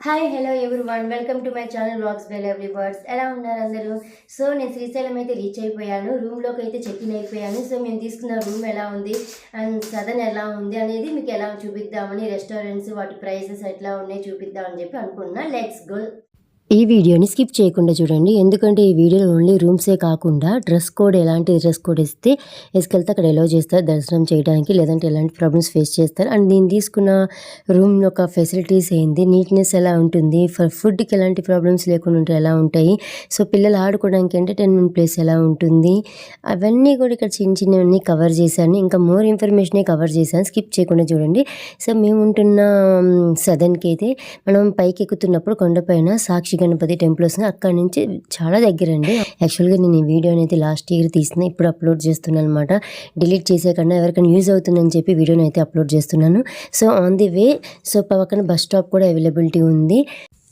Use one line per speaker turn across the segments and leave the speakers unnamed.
Hi hello everyone, welcome to my channel vlogs by lovely birds. ఎలా ఉన్నారు అందరూ? So నేను శ్రీశైలం అయితే రీచ్ అయిపోయాను, రూమ్లోకి అయితే చెక్ ఇన్ అయిపోయాను. సో మేము తీసుకున్న రూమ్ ఎలా ఉంది అండ్ సదన్ ఎలా ఉంది అనేది మీకు ఎలా చూపిద్దామని, రెస్టారెంట్స్ వాటి ప్రైసెస్ ఎట్లా ఉన్నాయి చూపిద్దామని చెప్పి అనుకున్నా. Let's go.
ఈ వీడియోని స్కిప్ చేయకుండా చూడండి, ఎందుకంటే ఈ వీడియోలో ఓన్లీ రూమ్సే కాకుండా డ్రెస్ కోడ్, ఎలాంటి డ్రెస్ కోడ్ వేసుకెళ్తే అక్కడ ఎలో చేస్తారు దర్శనం చేయడానికి, లేదంటే ఎలాంటి ప్రాబ్లమ్స్ ఫేస్ చేస్తారు అండ్ నేను తీసుకున్న రూమ్ యొక్క ఫెసిలిటీస్ ఏంటి, నీట్నెస్ ఎలా ఉంటుంది, ఫుడ్కి ఎలాంటి ప్రాబ్లమ్స్ లేకుండా ఉంటే ఎలా ఉంటాయి, సో పిల్లలు ఆడుకోవడానికి ఎంటర్టైన్మెంట్ ప్లేస్ ఎలా ఉంటుంది, అవన్నీ కూడా ఇక్కడ చిన్న చిన్నవన్నీ కవర్ చేశాను. ఇంకా మోర్ ఇన్ఫర్మేషనే కవర్ చేశాను, స్కిప్ చేయకుండా చూడండి. సో మేము ఉంటున్న సదన్కి అయితే మనం పైకి ఎక్కుతున్నప్పుడు కొండపైన సాక్షి గణపతి టెంపుల్ వస్తుంది, అక్కడ నుంచి చాలా దగ్గర అండి. యాక్చువల్గా నేను ఈ వీడియోని అయితే లాస్ట్ ఇయర్ తీసిన, ఇప్పుడు అప్లోడ్ చేస్తున్నాను అనమాట. డిలీట్ చేసే కన్నా ఎవరికైనా యూజ్ అవుతుందని చెప్పి వీడియోని అయితే అప్లోడ్ చేస్తున్నాను. So on the way, so పక్కన బస్ స్టాప్ కూడా అవైలబిలిటీ ఉంది.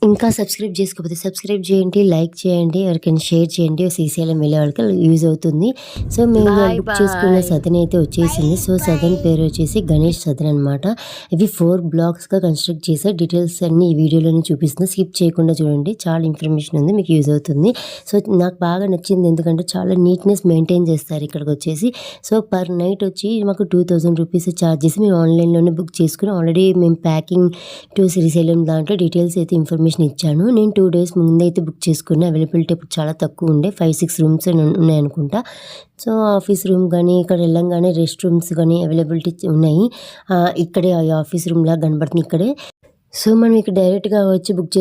ఇంకా సబ్స్క్రైబ్ చేసుకోకపోతే సబ్స్క్రైబ్ చేయండి, లైక్ చేయండి, ఎవరికైనా షేర్ చేయండి, శ్రీశైలం వెళ్ళే వాళ్ళకి యూజ్ అవుతుంది. సో మేము బుక్ చేసుకున్న సదన్ అయితే వచ్చేసింది. సో సదన్ పేరు వచ్చేసి గణేష్ సదన్ అనమాట. ఇవి 4 బ్లాక్స్గా కన్స్ట్రక్ట్ చేసే డీటెయిల్స్ అన్ని ఈ వీడియోలోనే చూపిస్తుంది, స్కిప్ చేయకుండా చూడండి, చాలా ఇన్ఫర్మేషన్ ఉంది, మీకు యూజ్ అవుతుంది. సో నాకు బాగా నచ్చింది, ఎందుకంటే చాలా నీట్నెస్ మెయింటైన్ చేస్తారు ఇక్కడికి వచ్చేసి. సో పర్ నైట్ వచ్చి మాకు 2000 రూపీస్ ఛార్జ్ చేసి మేము ఆన్లైన్లోనే బుక్ చేసుకుని, ఆల్రెడీ మేము ప్యాకింగ్ టు శ్రీశైలం దాంట్లో డీటెయిల్స్ అయితే ఇన్ఫర్మేషన్ ఇచ్చాను. నేను 2 days ముందైతే బుక్ చేసుకున్నా. అవైలబిలిటీ ఇప్పుడు చాలా తక్కువ ఉండే, 5-6 రూమ్స్ ఉన్నాయనుకుంటా. సో ఆఫీస్ రూమ్ కానీ ఇక్కడ వెళ్ళంగానే రెస్ట్ రూమ్స్ కానీ అవైలబిలిటీ ఉన్నాయి. ఇక్కడే ఆఫీస్ రూమ్ లాగా కనబడుతుంది ఇక్కడే. సో మనం ఇక్కడ డైరెక్ట్గా వచ్చి బుక్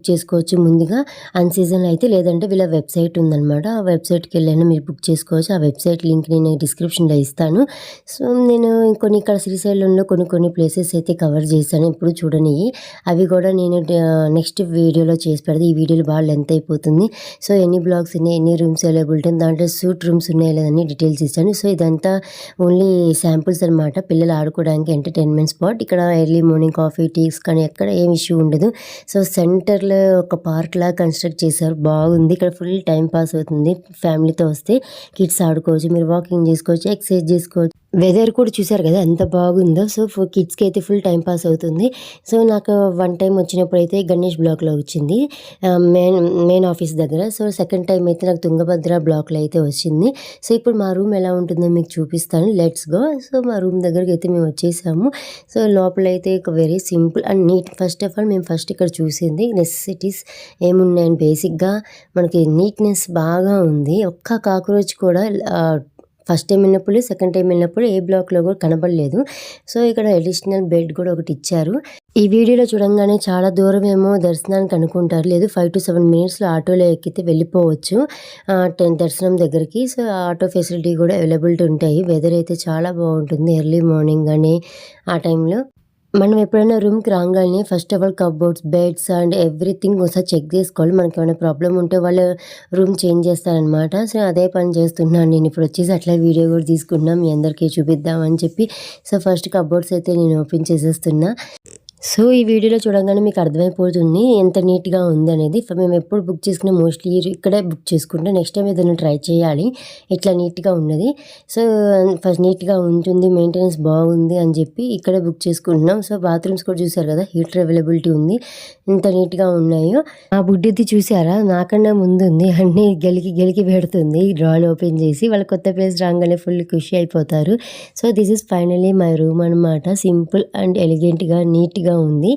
చేసుకోవచ్చు ముందుగా అన్ సీజన్లో అయితే, లేదంటే వీళ్ళ వెబ్సైట్ ఉందన్నమాట, ఆ వెబ్సైట్కి వెళ్ళైనా మీరు బుక్ చేసుకోవచ్చు. ఆ వెబ్సైట్ లింక్ నేను డిస్క్రిప్షన్లో ఇస్తాను. సో నేను కొన్ని ఇక్కడ శ్రీశైలంలో కొన్ని ప్లేసెస్ అయితే కవర్ చేశాను, ఇప్పుడు చూడని అవి కూడా నేను నెక్స్ట్ వీడియోలో చేసి పెడతాను. ఈ వీడియోలో బాగా లెంత్ అయిపోతుంది. సో ఎన్ని బ్లాగ్స్ ఉన్నాయి, ఎన్ని రూమ్స్ అవైలబిలిటీ, దాంట్లో సూట్ రూమ్స్ ఉన్నాయో లేదని డీటెయిల్స్ ఇచ్చాను. సో ఇదంతా ఓన్లీ శాంపుల్స్ అనమాట, పిల్లలు ఆడుకోవడానికి ఎంటర్టైన్మెంట్ స్పాట్. ఇక్కడ ఎర్లీ మార్నింగ్ కాఫీ, టీస్ కానీ ఎక్కడ ఏం ఇష్యూ ఉండదు. సో సెంటర్లో ఒక పార్క్ లాగా కన్స్ట్రక్ట్ చేశారు, బాగుంది. ఇక్కడ ఫుల్ టైం పాస్ అవుతుంది, ఫ్యామిలీతో వస్తే కిడ్స్ ఆడుకోవచ్చు, మీరు వాకింగ్ చేసుకోవచ్చు, ఎక్సర్సైజ్ చేసుకోవచ్చు. వెదర్ కూడా చూసారు కదా ఎంత బాగుందో. సో కిడ్స్కి అయితే ఫుల్ టైం పాస్ అవుతుంది. సో నాకు 1 time వచ్చినప్పుడు అయితే గణేష్ బ్లాక్లో వచ్చింది, మెయిన్ ఆఫీస్ దగ్గర. సో సెకండ్ టైం అయితే నాకు తుంగభద్ర బ్లాక్లో అయితే వచ్చింది. సో ఇప్పుడు మా రూమ్ ఎలా ఉంటుందో మీకు చూపిస్తాను, లెట్స్ గో. సో మా రూమ్ దగ్గరికి అయితే మేము వచ్చేసాము. సో లోపల అయితే ఒక very simple and neat. First of all మేము ఇక్కడ చూసింది నెసెసిటీస్ ఏమున్నాయని, బేసిక్గా మనకి నీట్నెస్ బాగా ఉంది. ఒక్క కాక్రోచ్ కూడా ఫస్ట్ టైం వెళ్ళినప్పుడు, సెకండ్ టైం వెళ్ళినప్పుడు ఏ బ్లాక్లో కూడా కనబడలేదు. సో ఇక్కడ అడిషనల్ బెడ్ కూడా ఒకటి ఇచ్చారు. ఈ వీడియోలో చూడంగానే చాలా దూరం ఏమో దర్శనానికి అనుకుంటారు, లేదు 5 to 7 minutesలో ఆటోలో ఎక్కితే వెళ్ళిపోవచ్చు దర్శనం దగ్గరికి. సో ఆటో ఫెసిలిటీ కూడా అవైలబిలిటీ ఉంటాయి. వెదర్ అయితే చాలా బాగుంటుంది, ఎర్లీ మార్నింగ్ కానీ ఆ టైంలో. మనం ఎప్పుడైనా రూమ్కి రాగానే first of all cupboards, beds and everything ఒకసారి చెక్ చేసుకోవాలి. మనకి ఏమైనా ప్రాబ్లం ఉంటే వాళ్ళు రూమ్ చేంజ్ చేస్తారనమాట. సో అదే పని చేస్తున్నాను నేను ఇప్పుడు వచ్చేసి, అట్లా వీడియో కూడా తీసుకున్నాం మీ అందరికీ చూపిద్దామని చెప్పి. సో ఫస్ట్ కబోర్డ్స్ అయితే నేను ఓపెన్ చేసేస్తున్నా. సో ఈ వీడియోలో చూడగానే మీకు అర్థమైపోతుంది ఎంత నీట్గా ఉంది అనేది. మేము ఎప్పుడు బుక్ చేసుకున్నా మోస్ట్లీ ఇక్కడే బుక్ చేసుకుంటే, నెక్స్ట్ టైం ఏదైనా ట్రై చేయాలి ఇట్లా నీట్గా ఉన్నది. సో ఫస్ట్ నీట్గా ఉంటుంది, మెయింటెనెన్స్ బాగుంది అని చెప్పి ఇక్కడే బుక్ చేసుకుంటున్నాం. సో బాత్రూమ్స్ కూడా చూసారు కదా, హీటర్ అవైలబిలిటీ ఉంది, ఇంత నీట్గా ఉన్నాయో. ఆ బుడ్డిది చూసారా, నాకన్నా ముందు ఉంది, అన్నీ గెలికి పెడుతుంది డ్రాల్ ఓపెన్ చేసి. వాళ్ళ కొత్త ప్లేస్ రాగానే ఫుల్ ఖుషి అయిపోతారు. So this is finally my room అనమాట. సింపుల్ అండ్ ఎలిగెంట్గా నీట్గా ఉంది.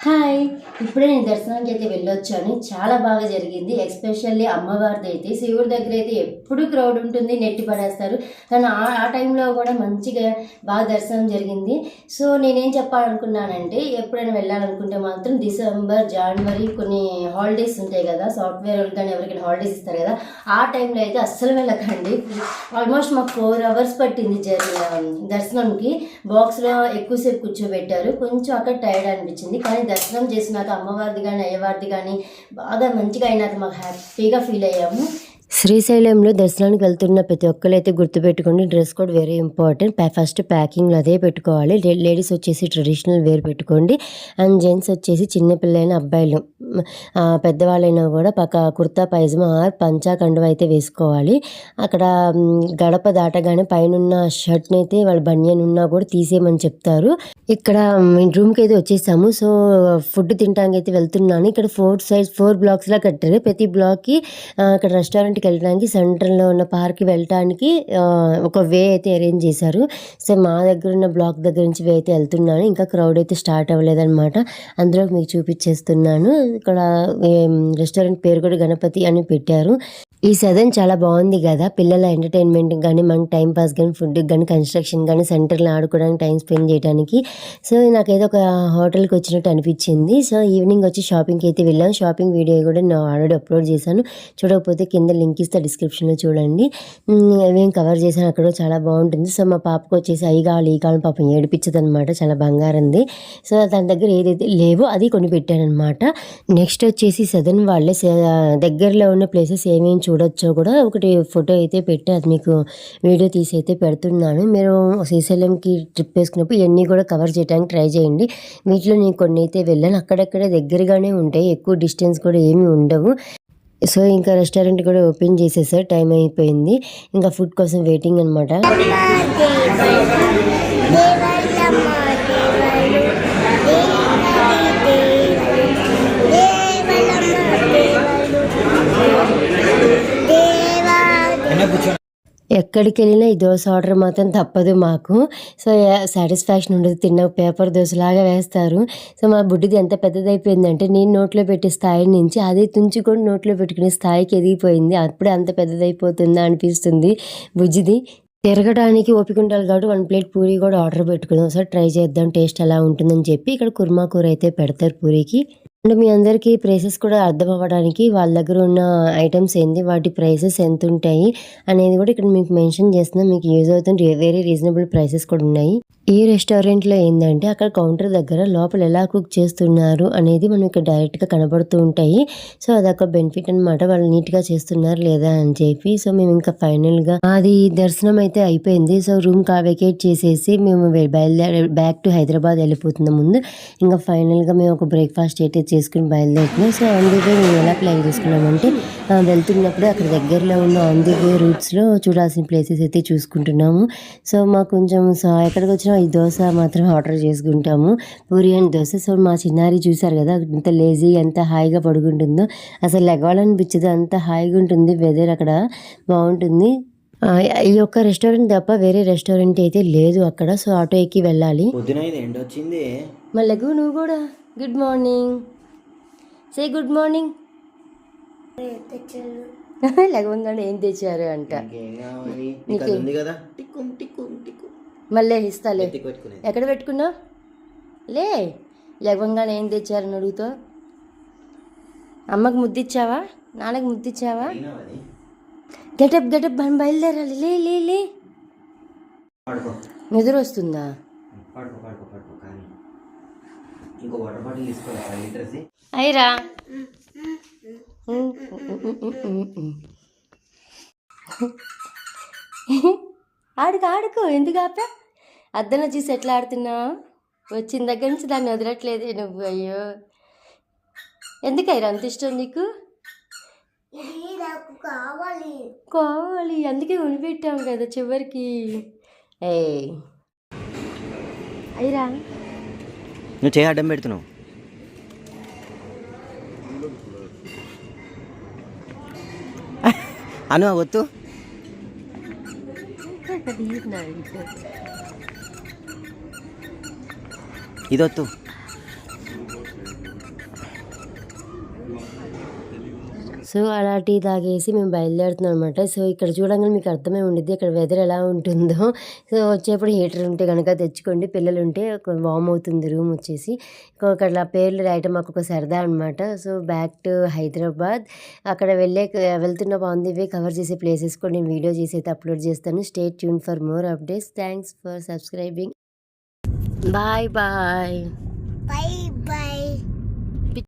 హాయ్, ఇప్పుడే నేను దర్శనానికి అయితే వెళ్ళొచ్చాను, చాలా బాగా జరిగింది. ఎస్పెషల్లీ అమ్మవారిది అయితే, శివుడి దగ్గర అయితే ఎప్పుడు క్రౌడ్ ఉంటుంది, నెట్టి పడేస్తారు, కానీ ఆ టైంలో కూడా మంచిగా బాగా దర్శనం జరిగింది. సో నేనేం చెప్పాలనుకున్నానంటే, ఎప్పుడైనా వెళ్ళాలనుకుంటే మాత్రం డిసెంబర్, జనవరి కొన్ని హాలిడేస్ ఉంటాయి కదా, సాఫ్ట్వేర్ వాళ్ళకి కానీ ఎవరికైనా హాలిడేస్ ఇస్తారు కదా, ఆ టైంలో అయితే అస్సలు వెళ్ళకండి. ఆల్మోస్ట్ మాకు 4 hours పట్టింది దర్శనంకి. బాక్స్లో ఎక్కువసేపు కూర్చోబెట్టారు, కొంచెం అక్కడ టైర్డ్ అనిపించింది, కానీ దర్శనం చేసినాక అమ్మవారిది కానీ అయ్యవారిది కానీ బాగా మంచిగా అయినాక మాకు హ్యాపీగా ఫీల్ అయ్యాము.
శ్రీశైలంలో దర్శనానికి వెళ్తున్న ప్రతి ఒక్కరు అయితే గుర్తుపెట్టుకోండి, dress code very important. First ప్యాకింగ్లో అదే పెట్టుకోవాలి. లేడీస్ వచ్చేసి ట్రెడిషనల్ వేర్ పెట్టుకోండి, అండ్ జెంట్స్ వచ్చేసి చిన్నపిల్లలైన అబ్బాయిలు పెద్దవాళ్ళైనా కూడా కుర్తా పైజమా ఆర్ పంచా కండువ అయితే వేసుకోవాలి. అక్కడ గడప దాటగానే పైన షర్ట్ని అయితే వాళ్ళ బనియన్ ఉన్నా కూడా తీసేయమని చెప్తారు. ఇక్కడ రూమ్కి అయితే వచ్చేసాము. సో ఫుడ్ తినడానికి అయితే వెళ్తున్నాను. ఇక్కడ 4 బ్లాక్స్ లా కట్టారు. ప్రతి బ్లాక్కి అక్కడ రెస్టారెంట్కి వెళ్ళడానికి సెంటర్లో ఉన్న పార్క్కి వెళ్ళడానికి ఒక వే అయితే అరేంజ్ చేశారు. సో మా దగ్గర ఉన్న బ్లాక్ దగ్గర నుంచి వే అయితే వెళ్తున్నాను. ఇంకా క్రౌడ్ అయితే స్టార్ట్ అవ్వలేదన్నమాట. అందులో మీకు చూపించేస్తున్నాను. ఇక్కడ రెస్టారెంట్ పేరు కూడా గణపతి అని పెట్టారు. ఈ సదన్ చాలా బాగుంది కదా, పిల్లల ఎంటర్టైన్మెంట్ కానీ మనకి టైం పాస్ కానీ ఫుడ్ కానీ కన్స్ట్రక్షన్ కానీ సెంటర్లో ఆడుకోవడానికి టైం స్పెండ్ చేయడానికి. సో నాకైతే ఒక హోటల్కి వచ్చినట్టు అనిపించింది. సో ఈవినింగ్ వచ్చి షాపింగ్కి అయితే వెళ్ళాను. షాపింగ్ వీడియో కూడా నేను ఆల్రెడీ అప్లోడ్ చేశాను. చూడకపోతే కింద లింక్ ఇస్తే డిస్క్రిప్షన్లో చూడండి. అవేం కవర్ చేశాను, అక్కడ చాలా బాగుంటుంది. సో మా పాపకు వచ్చేసి ఈ కాలం పాపం ఏడిపించదు అనమాట, చాలా బంగారంది. సో దాని దగ్గర ఏదైతే లేవో అది కొని పెట్టానమాట. నెక్స్ట్ వచ్చేసి సదన్ వాళ్ళే దగ్గరలో ఉన్న ప్లేసెస్ ఏమేమి చూడొచ్చో కూడా ఒకటి ఫోటో అయితే పెట్టి అది మీకు వీడియో తీసి అయితే పెడుతున్నాను. మీరు శ్రీశైలంకి ట్రిప్ వేసుకున్నప్పుడు ఇవన్నీ కూడా కవర్ చేయడానికి ట్రై చేయండి. వీటిలో నేను కొన్ని అయితే వెళ్ళాను, అక్కడక్కడే దగ్గరగానే ఉంటాయి, ఎక్కువ డిస్టెన్స్ కూడా ఏమీ ఉండవు. సో ఇంకా రెస్టారెంట్ కూడా ఓపెన్ చేసేసారు, టైం అయిపోయింది. ఇంకా ఫుడ్ కోసం వెయిటింగ్ అనమాట. ఎక్కడికి వెళ్ళినా ఈ దోశ ఆర్డర్ మాత్రం తప్పదు మాకు. సో సాటిస్ఫాక్షన్ ఉండదు, తిన్న పేపర్ దోశలాగా వేస్తారు. సో మా బుడ్డిది ఎంత పెద్దదైపోయిందంటే నేను నోట్లో పెట్టే స్థాయి నుంచి అది తుంచుకొని నోట్లో పెట్టుకునే స్థాయికి ఎదిగిపోయింది. అప్పుడే అంత పెద్దదైపోతుందా అనిపిస్తుంది బుజ్జిది. తిరగడానికి ఓపిక ఉండాలి కాబట్టి 1 ప్లేట్ పూరి కూడా ఆర్డర్ పెట్టుకున్నాం. సార్ ట్రై చేద్దాం టేస్ట్ ఎలా ఉంటుందని చెప్పి. ఇక్కడ కుర్మా కూర అయితే పెడతారు పూరికి. అండ్ మీ అందరికీ ప్రైసెస్ కూడా అర్థం అవ్వడానికి వాళ్ళ దగ్గర ఉన్న ఐటమ్స్ ఏంటి, వాటి ప్రైసెస్ ఎంత ఉంటాయి అనేది కూడా ఇక్కడ మీకు మెన్షన్ చేస్తున్నాం, మీకు యూజ్ అవుతుంది. వెరీ రీజనబుల్ ప్రైసెస్ కూడా ఉన్నాయి. ఈ రెస్టారెంట్లో ఏంటంటే అక్కడ కౌంటర్ దగ్గర లోపల ఎలా కుక్ చేస్తున్నారు అనేది మనం ఇక్కడ డైరెక్ట్గా కనబడుతూ ఉంటాయి. సో అదొక బెనిఫిట్ అనమాట, వాళ్ళు నీట్గా చేస్తున్నారు లేదా అని చెప్పి. సో మేము ఇంకా ఫైనల్గా అది దర్శనం అయితే అయిపోయింది. సో రూమ్ వెకేట్ చేసేసి మేము బ్యాక్ టు హైదరాబాద్ వెళ్ళిపోతున్నాం. ముందు ఇంకా ఫైనల్గా మేము ఒక బ్రేక్ఫాస్ట్ అయితే చేసుకుని బయలుదేరుతున్నాం. సో ఆన్ ది వే మేము ఎలా ప్లాన్ చేసుకున్నామంటే వెళ్తున్నప్పుడు అక్కడ దగ్గరలో ఉన్న ఆన్ ది వే రూట్స్లో చూడాల్సిన ప్లేసెస్ అయితే చూసుకుంటున్నాము. సో మాకు కొంచెం ఎక్కడికి వచ్చినా ఈ దోశ మాత్రం ఆర్డర్ చేసుకుంటాము, పూరి అండ్ దోశ. సో మా చిన్నారి చూసారు కదా ఎంత లేజీ ఎంత హాయిగా పడుకుంటుందో, అసలు లెగవాలనిపించదు, అంత హాయిగా ఉంటుంది. వెదర్ అక్కడ బాగుంటుంది. ఈ యొక్క రెస్టారెంట్ తప్ప వేరే రెస్టారెంట్ అయితే లేదు అక్కడ. సో ఆటో ఎక్కి వెళ్ళాలి. మళ్ళీ నువ్వు కూడా good morning say good morning. లేకుందంటే ఏం తెచ్చారు అంట, మళ్ళీ ఇస్తాలే. ఎక్కడ పెట్టుకున్నావు లే, లేవంగానే ఏం తెచ్చారని అడుగుతావు. అమ్మకు ముద్దిచ్చావా, నాన్నకు ముద్దిచ్చావా? గెటప్ మనం బయలుదేరాలి. లే లే లే, నిద్ర వస్తుందా? అయిరా ఆడుకో, ఎందుకు ఆపా? అద్దంలో చూసి ఎట్లా ఆడుతున్నావు? వచ్చిన దగ్గర నుంచి దాన్ని వదలట్లేదే నువ్వు. అయ్యో, ఎందుకైరా అంత ఇష్టం నీకు? కావాలి అందుకే కొనిపెట్టాం కదా చివరికి. ఏ అయిరా
నువ్వు చేయి అడ్డం పెడుతున్నావు. అను వద్దు, ఇదొద్దు.
సో అలా టీ తాగేసి మేము బయలుదేరుతున్నాం అనమాట. సో ఇక్కడ చూడంగానే మీకు అర్థమై ఉండిద్ది ఇక్కడ వెదర్ ఎలా ఉంటుందో. సో వచ్చేప్పుడు హీటర్ ఉంటే కనుక తెచ్చుకోండి, పిల్లలు ఉంటే వామ్ అవుతుంది రూమ్ వచ్చేసి. అక్కడ పేర్లు రాయటం మాకు ఒక సరదా అనమాట. So back to Hyderabad. అక్కడ వెళ్తున్న ఆన్ ది వే కవర్ చేసే ప్లేసెస్ కూడా నేను వీడియో చేసి అయితే అప్లోడ్ చేస్తాను. Stay tune for more updates. Thanks for subscribing. Bye bye.